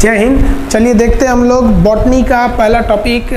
जय हिंद। चलिए देखते हैं हम लोग बॉटनी का पहला टॉपिक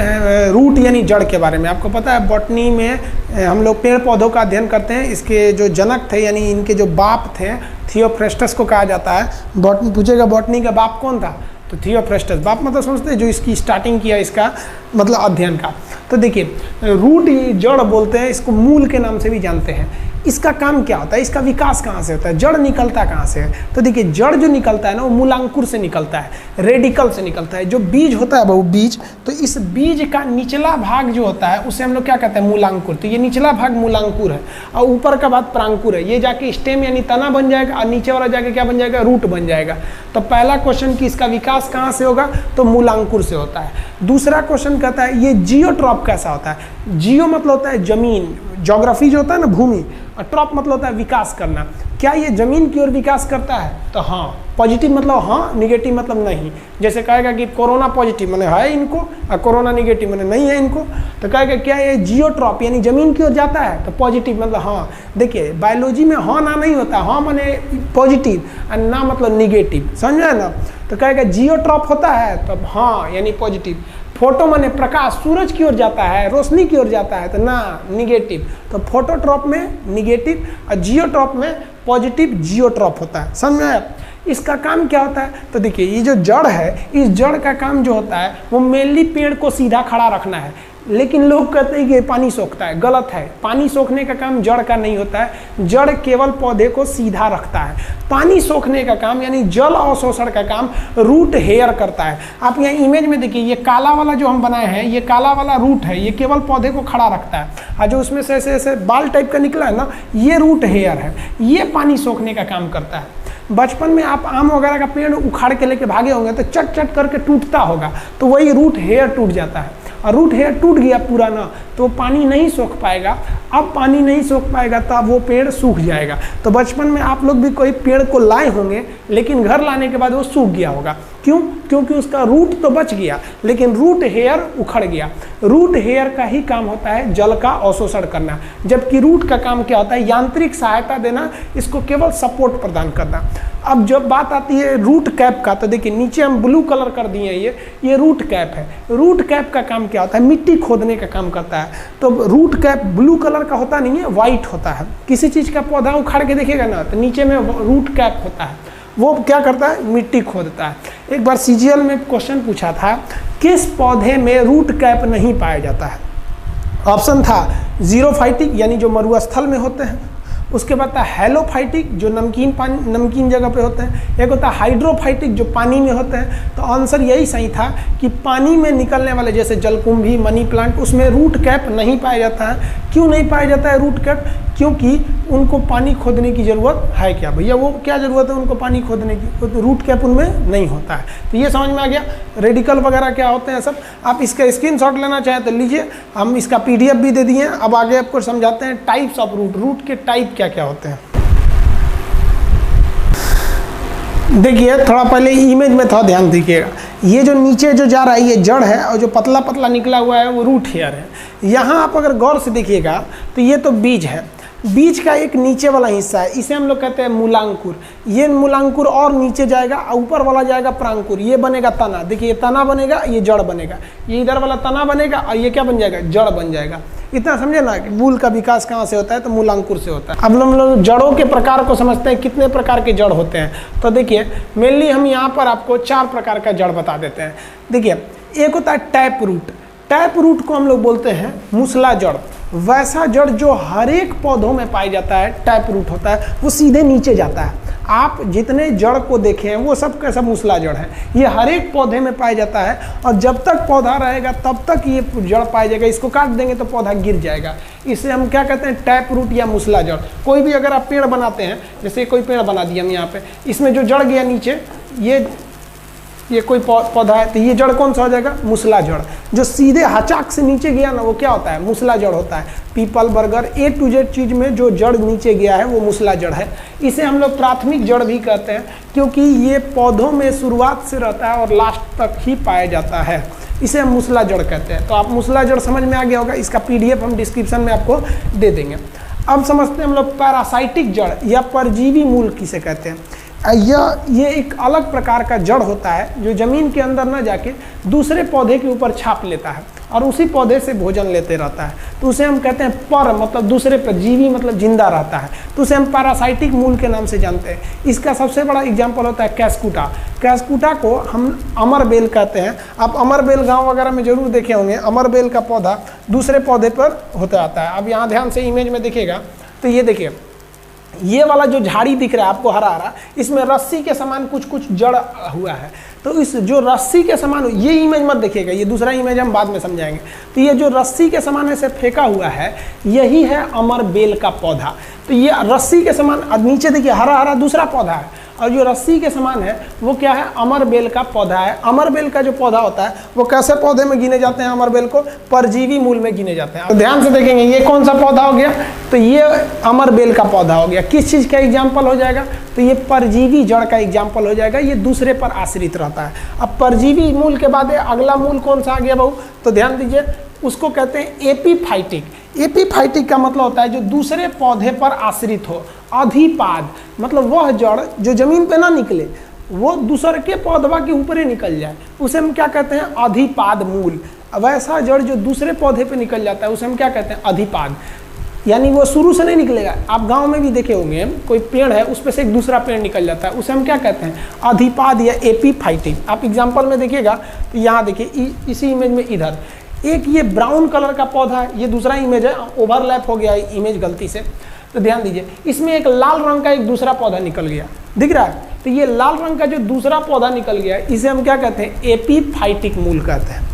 रूट यानी जड़ के बारे में। आपको पता है बॉटनी में हम लोग पेड़ पौधों का अध्ययन करते हैं। इसके जो जनक थे यानी इनके जो बाप थे थियोफ्रेस्टस को कहा जाता है। बॉटनी पूछेगा बॉटनी का बाप कौन था, तो थियोफ्रेस्टस। बाप मतलब समझते हैं जो इसकी स्टार्टिंग किया इसका मतलब अध्ययन का। तो देखिए रूट जड़ बोलते हैं, इसको मूल के नाम से भी जानते हैं। इसका काम क्या होता है, इसका विकास कहाँ से होता है, जड़ निकलता कहाँ से है। तो देखिए जड़ जो निकलता है ना वो मूलांकुर से निकलता है, रेडिकल से निकलता है। जो बीज होता है वो बीज, तो इस बीज का निचला भाग जो होता है उसे हम लोग क्या कहते हैं, मूलांकुर। तो ये निचला भाग मूलांकुर है और ऊपर का भाग प्रांकुर है। ये जाके स्टेम यानी तना बन जाएगा और नीचे वाला जाके क्या बन जाएगा, रूट बन जाएगा। तो पहला क्वेश्चन कि इसका विकास कहाँ से होगा, तो मूलांकुर से होता है। दूसरा क्वेश्चन कहता है ये जियोट्रॉप कैसा होता है। जियो मतलब होता है जमीन, ज्योग्राफी जो होता है ना भूमि, और ट्रॉप मतलब होता है विकास करना। क्या ये जमीन की ओर विकास करता है, तो हाँ। पॉजिटिव मतलब हाँ, निगेटिव मतलब नहीं। जैसे कहेगा कि कोरोना पॉजिटिव मैंने है इनको और कोरोना निगेटिव मैंने नहीं है इनको, तो कहेगा क्या ये जियोट्रॉप यानी जमीन की ओर जाता है, तो पॉजिटिव मतलब हाँ। देखिए बायोलॉजी में हाँ ना नहीं होता, हाँ माने पॉजिटिव और ना मतलब निगेटिव, समझे ना। तो कहेगा जियोट्रॉप होता है तो हाँ यानी पॉजिटिव। फोटो माने प्रकाश सूरज की ओर जाता है, रोशनी की ओर जाता है, तो ना निगेटिव। तो फोटोट्रॉप में निगेटिव और जियोट्रॉप में पॉजिटिव जियोट्रॉप होता है, समझ में। इसका काम क्या होता है, तो देखिए ये जो जड़ है इस जड़ का काम जो होता है वो मेनली पेड़ को सीधा खड़ा रखना है। लेकिन लोग कहते हैं कि पानी सोखता है, गलत है। पानी सोखने का काम जड़ का नहीं होता है, जड़ केवल पौधे को सीधा रखता है। पानी सोखने का काम यानी जल अवशोषण का काम रूट हेयर करता है। आप यहाँ इमेज में देखिए ये काला वाला जो हम बनाए हैं, ये काला वाला रूट है, ये केवल पौधे को खड़ा रखता है। और जो उसमें से ऐसे ऐसे बाल टाइप का निकला है ना, ये रूट हेयर है, ये पानी सोखने का काम करता है। बचपन में आप आम वगैरह का पेड़ उखाड़ के लेके भागे होंगे तो चट चट करके टूटता होगा, तो वही रूट हेयर टूट जाता है। और रूट हेयर टूट गया पूरा ना तो पानी नहीं सोख पाएगा। अब पानी नहीं सोख पाएगा तब वो पेड़ सूख जाएगा। तो बचपन में आप लोग भी कोई पेड़ को लाए होंगे लेकिन घर लाने के बाद वो सूख गया होगा। क्यों? क्योंकि उसका रूट तो बच गया लेकिन रूट हेयर उखड़ गया। रूट हेयर का ही काम होता है जल का अवशोषण करना, जबकि रूट का काम क्या होता है, यांत्रिक सहायता देना, इसको केवल सपोर्ट प्रदान करना। अब जब बात आती है रूट कैप का, तो देखिए नीचे हम ब्लू कलर कर दिए हैं, ये रूट कैप है। रूट कैप का काम क्या होता है, मिट्टी खोदने का काम करता है। तो रूट कैप ब्लू कलर का होता नहीं है, वाइट होता है। किसी चीज़ का पौधा उखाड़ के देखिएगा ना तो नीचे में रूट कैप होता है, वो क्या करता है, मिट्टी खोदता है। एक बार सीजीएल में क्वेश्चन पूछा था किस पौधे में रूट कैप नहीं पाया जाता है। ऑप्शन था जीरोफाइटिक यानी जो मरुस्थल में होते हैं, उसके बाद था हेलोफाइटिक जो नमकीन जगह पे होते हैं, एक होता है हाइड्रोफाइटिक जो पानी में होते हैं। तो आंसर यही सही था कि पानी में निकलने वाले जैसे जलकुंभी, मनी प्लांट, उसमें रूट कैप नहीं पाया जाता है। क्यों नहीं पाया जाता है रूट कैप? क्योंकि उनको पानी खोदने की ज़रूरत है क्या भैया, वो क्या ज़रूरत है उनको पानी खोदने की, तो रूट कैप उनमें नहीं होता है। तो ये समझ में आ गया रेडिकल वगैरह क्या होते हैं सब। आप इसका स्क्रीनशॉट लेना चाहें तो लीजिए, हम इसका PDF भी दे दिए हैं। अब आगे आपको समझाते हैं टाइप्स ऑफ रूट, रूट के टाइप क्या क्या होते हैं। देखिए थोड़ा पहले इमेज में थोड़ा ध्यान दीजिएगा, ये जो नीचे जो जा रहा है ये जड़ है और जो पतला पतला निकला हुआ है वो रूट हेयर है। यहाँ आप अगर गौर से देखिएगा तो ये तो बीज है, बीज का एक नीचे वाला हिस्सा है, इसे हम लोग कहते हैं मूलांकुर। ये मूलांकुर और नीचे जाएगा, ऊपर वाला जाएगा प्रांकुर, ये बनेगा तना। देखिए ये तना बनेगा, ये जड़ बनेगा, ये इधर वाला तना बनेगा और ये क्या बन जाएगा, जड़ बन जाएगा। इतना समझे ना कि मूल का विकास कहाँ से होता है, तो मूलांकुर से होता है। अब हम लोग जड़ों के प्रकार को समझते हैं, कितने प्रकार के जड़ होते हैं। तो देखिए मेनली हम यहाँ पर आपको 4 प्रकार का जड़ बता देते हैं। देखिए एक होता है टैप रूट। टैप रूट को हम लोग बोलते हैं मूसला जड़। वैसा जड़ जो हर एक पौधों में पाया जाता है टैप रूट होता है, वो सीधे नीचे जाता है। आप जितने जड़ को देखे हैं वो सब कैसा मूसला जड़ है, ये हर एक पौधे में पाया जाता है। और जब तक पौधा रहेगा तब तक ये जड़ पाया जाएगा, इसको काट देंगे तो पौधा गिर जाएगा। इसे हम क्या कहते हैं, टैप रूट या मूसला जड़। कोई भी अगर आप पेड़ बनाते हैं, जैसे कोई पेड़ बना दिया हम यहाँ पे, इसमें जो जड़ गया नीचे, ये कोई पौधा है तो ये जड़ कौन सा हो जाएगा, मूसला जड़। जो सीधे हचाक से नीचे गया ना वो क्या होता है, मूसला जड़ होता है। पीपल, बरगद, A to Z चीज में जो जड़ नीचे गया है वो मूसला जड़ है। इसे हम लोग प्राथमिक जड़ भी कहते हैं क्योंकि ये पौधों में शुरुआत से रहता है और लास्ट तक ही पाया जाता है। इसे हम मूसला जड़ कहते हैं। तो आप मूसला जड़ समझ में आ गया होगा, इसका PDF हम डिस्क्रिप्शन में आपको दे देंगे। अब समझते हैं हम लोग पैरासाइटिक जड़ या परजीवी मूल किसे कहते हैं। ये एक अलग प्रकार का जड़ होता है जो ज़मीन के अंदर न जाके दूसरे पौधे के ऊपर छाप लेता है और उसी पौधे से भोजन लेते रहता है। तो उसे हम कहते हैं पर, मतलब दूसरे पर, जीवी मतलब जिंदा रहता है, तो उसे हम पैरासाइटिक मूल के नाम से जानते हैं। इसका सबसे बड़ा एग्जाम्पल होता है कैस्कुटा। कैस्कुटा को हम अमरबेल कहते हैं। आप अमरबेल गाँव वगैरह में जरूर देखे होंगे। अमरबेल का पौधा दूसरे पौधे पर होता आता है। अब यहाँ ध्यान से इमेज में देखिएगा तो ये देखिए, ये वाला जो झाड़ी दिख रहा है आपको हरा हरा, इसमें रस्सी के समान कुछ कुछ जड़ हुआ है। तो इस जो रस्सी के समान, ये इमेज मत देखिएगा, ये दूसरा इमेज हम बाद में समझाएंगे। तो ये जो रस्सी के समान ऐसे फेंका हुआ है, यही है अमरबेल का पौधा। तो ये रस्सी के समान, नीचे देखिए हरा हरा दूसरा पौधा है, और जो रस्सी के समान है वो क्या है, अमरबेल का पौधा है। अमरबेल का जो पौधा होता है वो कैसे पौधे में गिने जाते हैं, अमरबेल को परजीवी मूल में गिने जाते हैं। तो ध्यान से देखेंगे ये कौन सा पौधा हो गया, तो ये अमरबेल का पौधा हो गया। किस चीज़ का एग्जाम्पल हो जाएगा, तो ये परजीवी जड़ का एग्जाम्पल हो जाएगा, ये दूसरे पर आश्रित रहता है। अब परजीवी मूल के बाद अगला मूल कौन सा आ गया बहू, तो ध्यान दीजिए, उसको कहते हैं एपीफाइटिक। एपीफाइटिक का मतलब होता है जो दूसरे पौधे पर आश्रित हो। अधिपाद मतलब वह जड़ जो जमीन पे ना निकले, वो दूसरे के पौधवा के ऊपर ही निकल जाए, उसे हम क्या कहते हैं, अधिपाद मूल। वैसा जड़ जो दूसरे पौधे पे निकल जाता है उसे हम क्या कहते हैं, अधिपाद। यानी वो शुरू से नहीं निकलेगा। आप गांव में भी देखे होंगे, कोई पेड़ है उस पर से एक दूसरा पेड़ निकल जाता है, उसे हम क्या कहते हैं, अधिपाद या एपीफाइटिक। आप एग्जाम्पल में देखिएगा तो यहाँ देखिए, इसी इमेज में इधर एक ये ब्राउन कलर का पौधा है, ये दूसरा इमेज है, ओवरलैप हो गया इमेज गलती से। तो ध्यान दीजिए, इसमें एक लाल रंग का एक दूसरा पौधा निकल गया, दिख रहा है। तो ये लाल रंग का जो दूसरा पौधा निकल गया, इसे हम क्या कहते हैं, एपीफाइटिक मूल कहते हैं।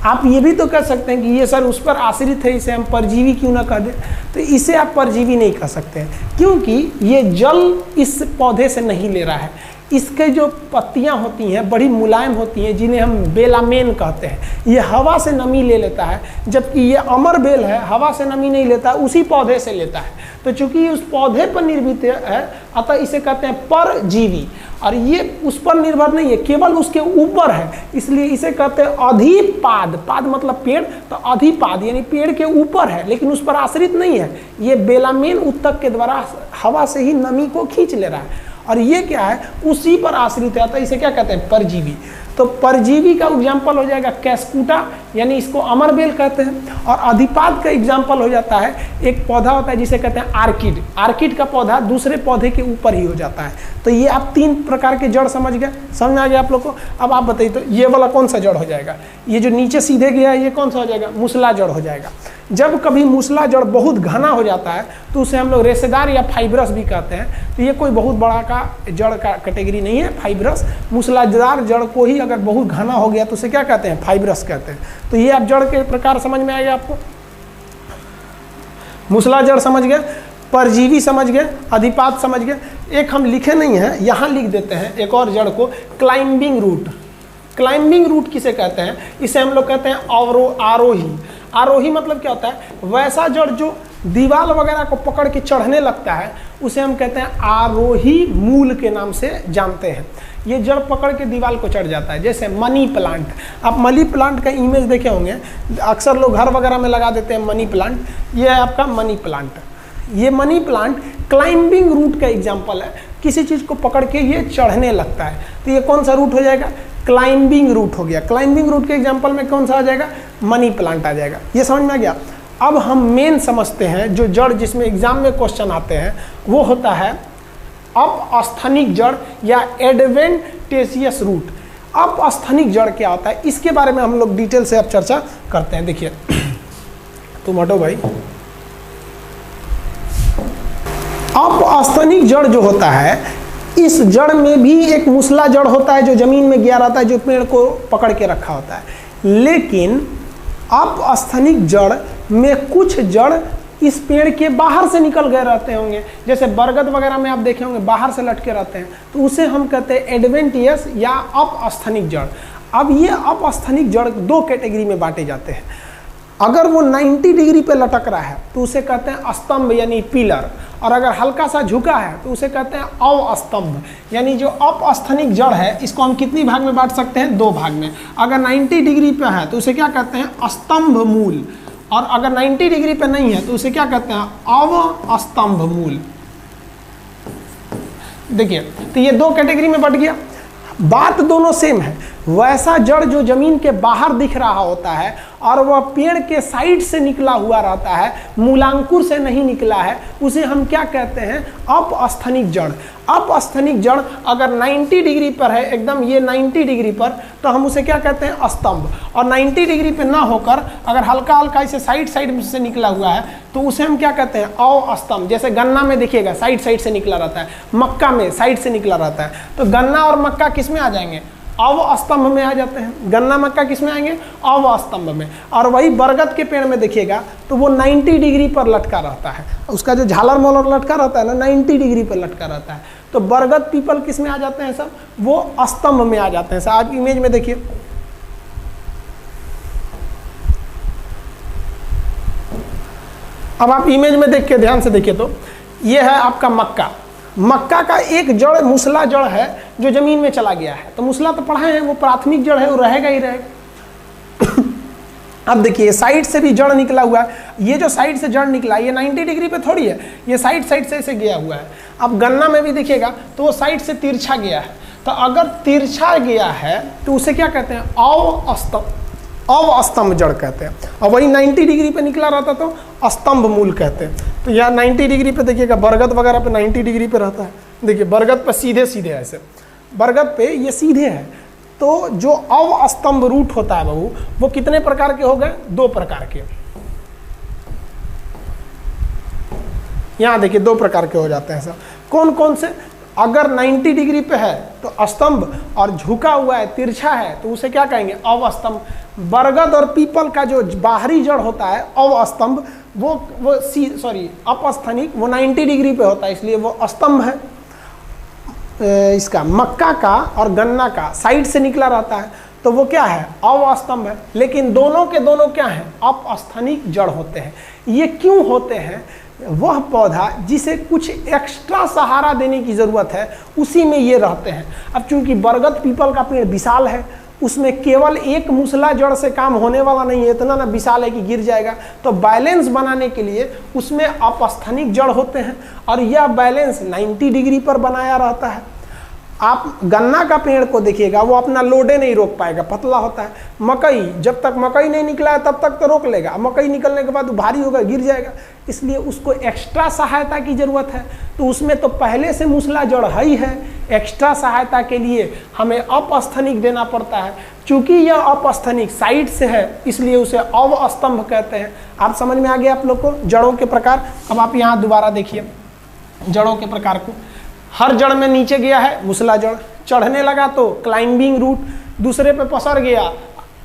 आप ये भी तो कह सकते हैं कि ये सर उस पर आश्रित है, इसे हम परजीवी क्यों ना कह दें। तो इसे आप परजीवी नहीं कह सकते हैं, क्योंकि ये जल इस पौधे से नहीं ले रहा है। इसके जो पत्तियां होती हैं बड़ी मुलायम होती हैं, जिन्हें हम बेलामेन कहते हैं, ये हवा से नमी ले लेता है, जबकि ये अमरबेल है, हवा से नमी नहीं लेता, उसी पौधे से लेता है। तो चूंकि ये उस पौधे पर निर्मित है, अतः इसे कहते हैं परजीवी, और ये उस पर निर्भर नहीं है, केवल उसके ऊपर है, इसलिए इसे कहते हैं अधिपाद। पाद मतलब पेड़, तो अधिपाद यानी पेड़ के ऊपर है लेकिन उस पर आश्रित नहीं है। ये बेलामेन उत्तक के द्वारा हवा से ही नमी को खींच ले रहा है, और ये क्या है, उसी पर आश्रित है, तो इसे क्या कहते हैं, परजीवी। तो परजीवी का एग्जाम्पल हो जाएगा कैस्कुटा, यानी इसको अमरबेल कहते हैं। और अधिपाद का एग्जाम्पल हो जाता है, एक पौधा होता है जिसे कहते हैं आर्किड। आर्किड का पौधा दूसरे पौधे के ऊपर ही हो जाता है। तो ये आप 3 प्रकार के जड़ समझ गए, समझ आ गया आप लोग को। अब आप बताइए तो ये वाला कौन सा जड़ हो जाएगा, ये जो नीचे सीधे गया है ये कौन सा हो जाएगा, मूसला जड़ हो जाएगा। जब कभी मूसला जड़ बहुत घना हो जाता है तो उसे हम लोग रेशेदार या फाइब्रस भी कहते हैं। तो ये कोई बहुत बड़ा का जड़ का कैटेगरी नहीं है, फाइब्रस। मूसलादार जड़ को ही अगर बहुत घना हो गया तो उसे क्या कहते हैं, फाइब्रस कहते हैं। तो ये आप जड़ के प्रकार समझ में आएगा आपको। मूसला जड़ समझ गए, परजीवी समझ गए, अधिपाद समझ गए। एक हम लिखे नहीं है, यहाँ लिख देते हैं एक और जड़ को, क्लाइंबिंग रूट। क्लाइंबिंग रूट किसे कहते हैं, इसे हम लोग कहते हैं आरोही। आरोही मतलब क्या होता है, वैसा जड़ जो दीवार वगैरह को पकड़ के चढ़ने लगता है उसे हम कहते हैं आरोही मूल के नाम से जानते हैं। ये जड़ पकड़ के दीवार को चढ़ जाता है, जैसे मनी प्लांट। आप मनी प्लांट का इमेज देखे होंगे, अक्सर लोग घर वगैरह में लगा देते हैं मनी प्लांट। ये है आपका मनी प्लांट। ये मनी प्लांट क्लाइंबिंग रूट का एग्जाम्पल है, किसी चीज़ को पकड़ के ये चढ़ने लगता है। तो ये कौन सा रूट हो जाएगा, क्लाइंबिंग रूट हो गया। क्लाइंबिंग रूट के एग्जाम्पल में कौन सा आ जाएगा, मनी प्लांट आ जाएगा। ये समझ में आ गया। अब हम मेन समझते हैं जो जड़ जिसमें एग्जाम में क्वेश्चन आते हैं, वो होता है अपस्थनिक जड़ या एडवेंटेशियस रूट। अपस्थनिक जड़ क्या होता है, इसके बारे में हम लोग डिटेल से अब चर्चा करते हैं। देखिए तुम हटो भाई। अपस्थनिक जड़ जो होता है, इस जड़ में भी एक मूसला जड़ होता है जो जमीन में गिरा रहता है, जो पेड़ को पकड़ के रखा होता है। लेकिन अपस्थनिक जड़ में कुछ जड़ इस पेड़ के बाहर से निकल गए रहते होंगे, जैसे बरगद वगैरह में आप देखे होंगे बाहर से लटके रहते हैं, तो उसे हम कहते हैं एडवेंटियस या अपस्थनिक जड़। अब ये अपस्थनिक जड़ 2 कैटेगरी में बांटे जाते हैं। अगर वो 90 डिग्री पे लटक रहा है तो उसे कहते हैं स्तंभ यानी पिलर, और अगर हल्का सा झुका है तो उसे कहते हैं अवस्तंभ। यानी जो अपस्थनिक जड़ है इसको हम कितनी भाग में बांट सकते हैं, 2 भाग में। अगर 90 डिग्री पे है तो उसे क्या कहते हैं, स्तंभ मूल, और अगर 90 डिग्री पे नहीं है तो उसे क्या कहते हैं, अवस्तंभ मूल। देखिए, तो ये दो कैटेगरी में बट गया। बात दोनों सेम है। वैसा जड़ जो जमीन के बाहर दिख रहा होता है और वह पेड़ के साइड से निकला हुआ रहता है, मूलांकुर से नहीं निकला है, उसे हम क्या कहते हैं? अपस्थनिक जड़। अपस्थनिक जड़ अगर 90 डिग्री पर है, एकदम ये 90 डिग्री पर, तो हम उसे क्या कहते हैं? स्तंभ। और 90 डिग्री पे ना होकर अगर हल्का हल्का इसे साइड साइड से निकला हुआ है तो उसे हम क्या कहते हैं? अवस्तंभ। जैसे गन्ना में देखिएगा साइड साइड से निकला रहता है, मक्का में साइड से निकला रहता है। तो गन्ना और मक्का किस में आ जाएंगे? अवस्तंभ में आ जाते हैं। गन्ना मक्का किस में आएंगे? अवस्तंभ में। और वही बरगद के पेड़ में देखिएगा तो वो 90 डिग्री पर लटका रहता है, उसका जो झालर मोलर लटका रहता है ना 90 डिग्री पर लटका रहता है। तो बरगद पीपल किस में आ जाते हैं सब? वो स्तंभ में आ जाते हैं। सब आप इमेज में देखिए, अब आप इमेज में देख के ध्यान से देखिए तो ये है आपका मक्का। मक्का का एक जड़ मूसला जड़ है जो जमीन में चला गया है। तो मूसला तो पढ़ाए हैं, वो प्राथमिक जड़ है, वो रहेगा ही रहेगा। अब देखिए साइड से भी जड़ निकला हुआ है। ये जो साइड से जड़ निकला ये 90 डिग्री पे थोड़ी है, ये साइड साइड से ऐसे गया हुआ है। अब गन्ना में भी देखिएगा तो वो साइड से तिरछा गया है। तो अगर तिरछा गया है तो उसे क्या कहते हैं? अवस्तंभ जड़ कहते हैं। और वही 90 डिग्री पे निकला रहता तो स्तंभ मूल कहते हैं। तो यहाँ 90 डिग्री पे देखिएगा, बरगद वगैरह पे 90 डिग्री पे रहता है। देखिए बरगद पे सीधे सीधे ऐसे, बरगद पे ये सीधे है। तो जो अवस्तंभ रूट होता है बहू, वो कितने प्रकार के हो गए? 2 प्रकार के। यहाँ देखिए 2 प्रकार के हो जाते हैं सब। कौन कौन से? अगर 90 डिग्री पे है तो स्तंभ, और झुका हुआ है, तिरछा है, तो उसे क्या कहेंगे? अवस्तंभ। बरगद और पीपल का जो बाहरी जड़ होता है अवस्तंभ, वो अपस्थनिक, वो 90 डिग्री पे होता है, इसलिए वो स्तंभ है। इसका मक्का का और गन्ना का साइड से निकला रहता है तो वो क्या है? अवस्तंभ है। लेकिन दोनों के दोनों क्या है? अपस्थनिक जड़ होते हैं। ये क्यों होते हैं? वह पौधा जिसे कुछ एक्स्ट्रा सहारा देने की ज़रूरत है उसी में ये रहते हैं। अब चूंकि बरगद पीपल का पेड़ विशाल है, उसमें केवल एक मूसला जड़ से काम होने वाला नहीं है, इतना ना विशाल है कि गिर जाएगा। तो बैलेंस बनाने के लिए उसमें अपस्थनिक जड़ होते हैं और यह बैलेंस 90 डिग्री पर बनाया रहता है। आप गन्ना का पेड़ को देखिएगा, वो अपना लोडे नहीं रोक पाएगा, पतला होता है। मकई, जब तक मकई नहीं निकला है तब तक तो रोक लेगा, मकई निकलने के बाद भारी होगा, गिर जाएगा। इसलिए उसको एक्स्ट्रा सहायता की ज़रूरत है। तो उसमें तो पहले से मूसला जड़ है ही है, एक्स्ट्रा सहायता के लिए हमें अपस्थनिक देना पड़ता है। चूँकि यह अपस्थनिक साइड से है इसलिए उसे अवस्तंभ कहते हैं। आप समझ में आ गया आप लोग को जड़ों के प्रकार। अब आप यहाँ दोबारा देखिए जड़ों के प्रकार को। हर जड़ में नीचे गया है मूसला जड़, चढ़ने लगा तो क्लाइंबिंग रूट, दूसरे पे पसर गया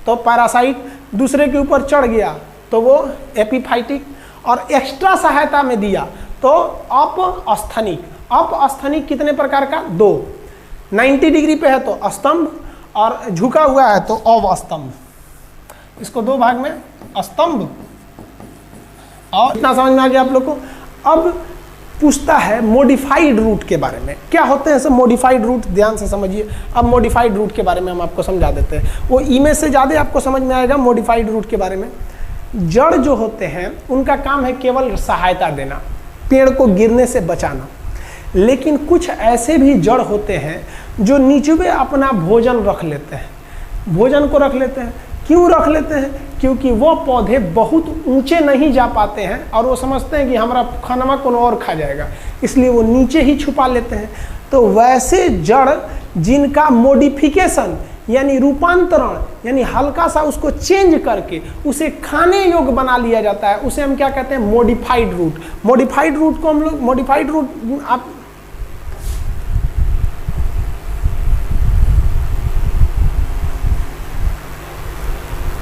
तो पैरासाइट, दूसरे के ऊपर चढ़ गया तो वो एपिफाइटिक, और एक्स्ट्रा सहायता में दिया तो अपस्थनिक। अपस्थनिक कितने प्रकार का? 2। 90 डिग्री पे है तो स्तंभ, और झुका हुआ है तो अवस्तंभ। इसको 2 भाग में, स्तंभ और, इतना समझ में आ गया आप लोग को। अब पूछता है मॉडिफाइड रूट के बारे में। क्या होते हैं सब मॉडिफाइड रूट? ध्यान से समझिए। अब मॉडिफाइड रूट के बारे में हम आपको समझा देते हैं, वो इमेज से ज़्यादा आपको समझ में आएगा मॉडिफाइड रूट के बारे में। जड़ जो होते हैं उनका काम है केवल सहायता देना, पेड़ को गिरने से बचाना। लेकिन कुछ ऐसे भी जड़ होते हैं जो नीचे अपना भोजन रख लेते हैं, भोजन को रख लेते हैं। क्यों रख लेते हैं? क्योंकि वो पौधे बहुत ऊंचे नहीं जा पाते हैं और वो समझते हैं कि हमारा खाना कौन और खा जाएगा, इसलिए वो नीचे ही छुपा लेते हैं। तो वैसे जड़ जिनका मॉडिफिकेशन यानी रूपांतरण, यानी हल्का सा उसको चेंज करके उसे खाने योग्य बना लिया जाता है, उसे हम क्या कहते हैं? Modified root. मॉडिफाइड रूट को हम लोग, मॉडिफाइड रूट आप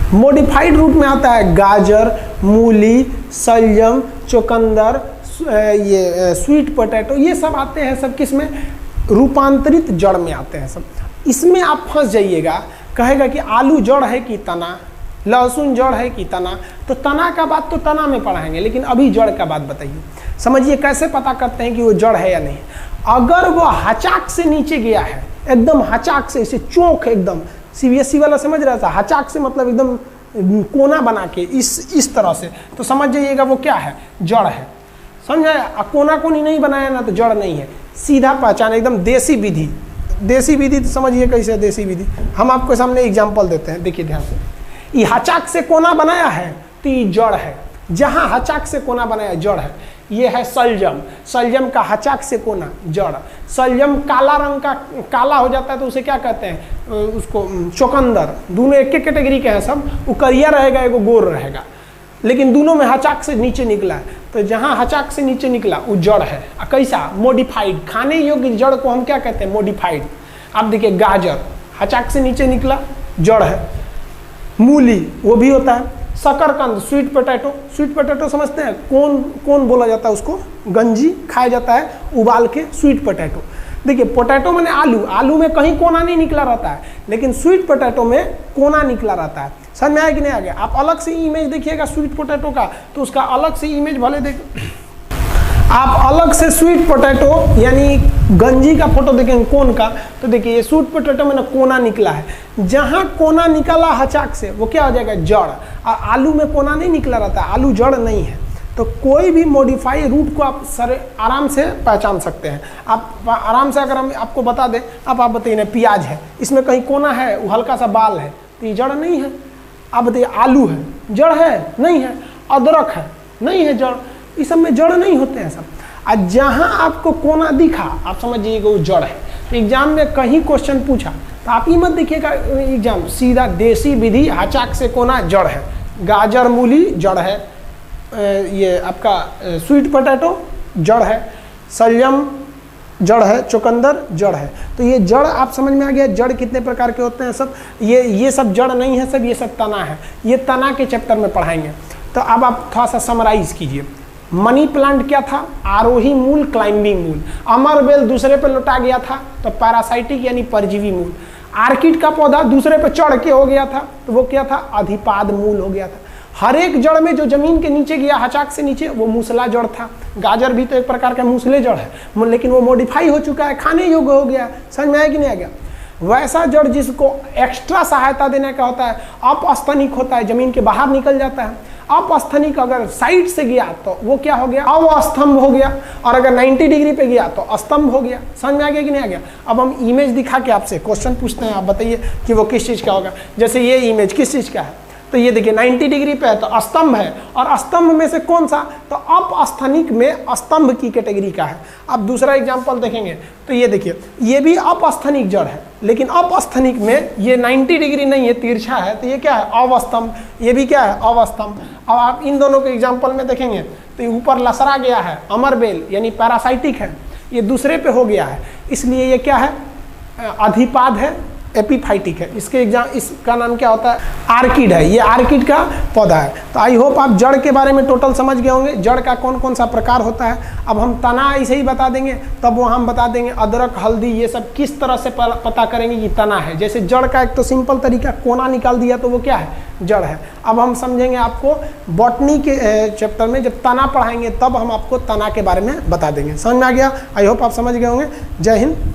मॉडिफाइड रूट में आता है गाजर, मूली, शलजम, चुकंदर, ये स्वीट पोटैटो, ये सब आते हैं। सब किस में? रूपांतरित जड़ में आते हैं सब। इसमें आप फंस जाइएगा, कहेगा कि आलू जड़ है कि तना, लहसुन जड़ है कि तना। तो तना का बात तो तना में पढ़ाएंगे, लेकिन अभी जड़ का बात बताइए। समझिए कैसे पता करते हैं कि वो जड़ है या नहीं। अगर वो हचाक से नीचे गया है, एकदम हचाक से, इसे चौक एकदम, सीबीएसई वाला समझ रहा था, हचाक से मतलब एकदम कोना बना के इस तरह से, तो समझ जाइएगा वो क्या है? जड़ है। समझ आया। कोना कोनी नहीं बनाया ना तो जड़ नहीं है, सीधा पहचान, एकदम देसी विधि। देसी विधि तो समझिए कैसे देसी विधि, हम आपके सामने एग्जाम्पल देते हैं, देखिए ध्यान से। ये हचाक से कोना बनाया है तो ये जड़ है, जहाँ हचाक से कोना बनाया जड़ है। ये है सलजम, सलजम का हचाक से कोना जड़। सलजम काला रंग का, काला हो जाता है तो उसे क्या कहते हैं, उसको चुकंदर। दोनों एक एक कैटेगरी के हैं सब, वो करिया रहेगा एगो गोर रहेगा, लेकिन दोनों में हचाक से नीचे निकला है, तो जहाँ हचाक से नीचे निकला वो जड़ है। कैसा, मोडिफाइड, खाने योग्य जड़ को हम क्या कहते हैं, मोडिफाइड। आप देखिए गाजर हचाक से नीचे निकला जड़ है। मूली वो भी होता है। शकरकंद, स्वीट पोटैटो, स्वीट पोटैटो समझते हैं, कौन कौन बोला जाता है उसको, गंजी खाया जाता है उबाल के, स्वीट पोटैटो। देखिए पोटैटो मैंने आलू, आलू में कहीं कोना नहीं निकला रहता है, लेकिन स्वीट पोटैटो में कोना निकला रहता है। समझ में आया कि नहीं आ गया। आप अलग से इमेज देखिएगा स्वीट पोटैटो का, तो उसका अलग से इमेज भले देख, आप अलग से स्वीट पोटैटो यानी गंजी का फोटो देखेंगे कोन का, तो देखिए ये स्वीट पोटैटो में ना कोना निकला है, जहाँ कोना निकला हचाक से वो क्या हो जाएगा, जड़। और आलू में कोना नहीं निकला रहता है, आलू जड़ नहीं है। तो कोई भी मॉडिफाई रूट को आप आराम से पहचान सकते हैं। आप आराम से, अगर हम आपको बता दें, आप बताइए ना, प्याज है, इसमें कहीं कोना है, वो हल्का सा बाल है, तो ये जड़ नहीं है। आप बताइए आलू है, जड़ है नहीं है। अदरक है, नहीं है जड़। इस सब में जड़ नहीं होते हैं सब। और जहाँ आपको कोना दिखा आप समझिएगा वो जड़ है। तो एग्जाम में कहीं क्वेश्चन पूछा तो आप ही मत देखिएगा एग्जाम, सीधा देसी विधि, हचाक से कोना जड़ है। गाजर मूली जड़ है, ये आपका स्वीट पोटैटो जड़ है, सलजम जड़ है, चुकंदर जड़ है। तो ये जड़ आप समझ में आ गया, जड़ कितने प्रकार के होते हैं सब। ये सब जड़ नहीं है सब, ये सब तना है। ये तना के चैप्टर में पढ़ाएंगे। तो अब आप थोड़ा सा समराइज कीजिए। मनी प्लांट क्या था, आरोही मूल, क्लाइंबिंग मूल। अमर बेल दूसरे पे लौटा गया था तो पैरासाइटिक यानी परजीवी मूल। आर्किड का पौधा दूसरे पे चढ़ के हो गया था तो वो क्या था, अधिपाद मूल हो गया था। हर एक जड़ में जो जमीन के नीचे गया हचाक से नीचे, वो मूसला जड़ था। गाजर भी तो एक प्रकार का मूसले जड़ है, लेकिन वो मॉडिफाई हो चुका है, खाने योग्य हो गया। समझ में आया कि नहीं आ गया। वैसा जड़ जिसको एक्स्ट्रा सहायता देने का होता है, अपस्थनिक होता है, जमीन के बाहर निकल जाता है। अपस्थनिक अगर साइड से गया तो वो क्या हो गया, अवस्तंभ हो गया। और अगर 90 डिग्री पे गया तो अस्तंभ हो गया। समझ में आ गया कि नहीं आ गया। अब हम इमेज दिखा के आपसे क्वेश्चन पूछते हैं, आप बताइए कि वो किस चीज़ का होगा। जैसे ये इमेज किस चीज़ का है, तो ये देखिए 90 डिग्री पे है तो अस्तंभ है। और अस्तंभ में से कौन सा, तो अपस्थनिक में अस्तंभ की कैटेगरी का है। अब दूसरा एग्जांपल देखेंगे तो ये देखिए, ये भी अपस्थनिक जड़ है, लेकिन अपस्थनिक में ये 90 डिग्री नहीं है, तिरछा है, तो ये क्या है, अवस्तंभ। ये भी क्या है, अवस्तंभ। अब आप इन दोनों के एग्जाम्पल में देखेंगे तो ये ऊपर लसरा गया है, अमरबेल यानी पैरासाइटिक है, ये दूसरे पे हो गया है, इसलिए ये क्या है, अधिपाद है, एपीफाइटिक है। इसके एग्जाम, इसका नाम क्या होता है, आर्किड है। ये आर्किड का पौधा है। तो आई होप आप जड़ के बारे में टोटल समझ गए होंगे, जड़ का कौन कौन सा प्रकार होता है। अब हम तना ऐसे ही बता देंगे, तब वो हम बता देंगे अदरक, हल्दी, ये सब किस तरह से पता करेंगे ये तना है। जैसे जड़ का एक तो सिंपल तरीका, कोना निकाल दिया तो वो क्या है, जड़ है। अब हम समझेंगे आपको बॉटनी के चैप्टर में, जब तना पढ़ाएंगे तब हम आपको तना के बारे में बता देंगे। समझ में आ गया। आई होप आप समझ गए होंगे। जय हिंद।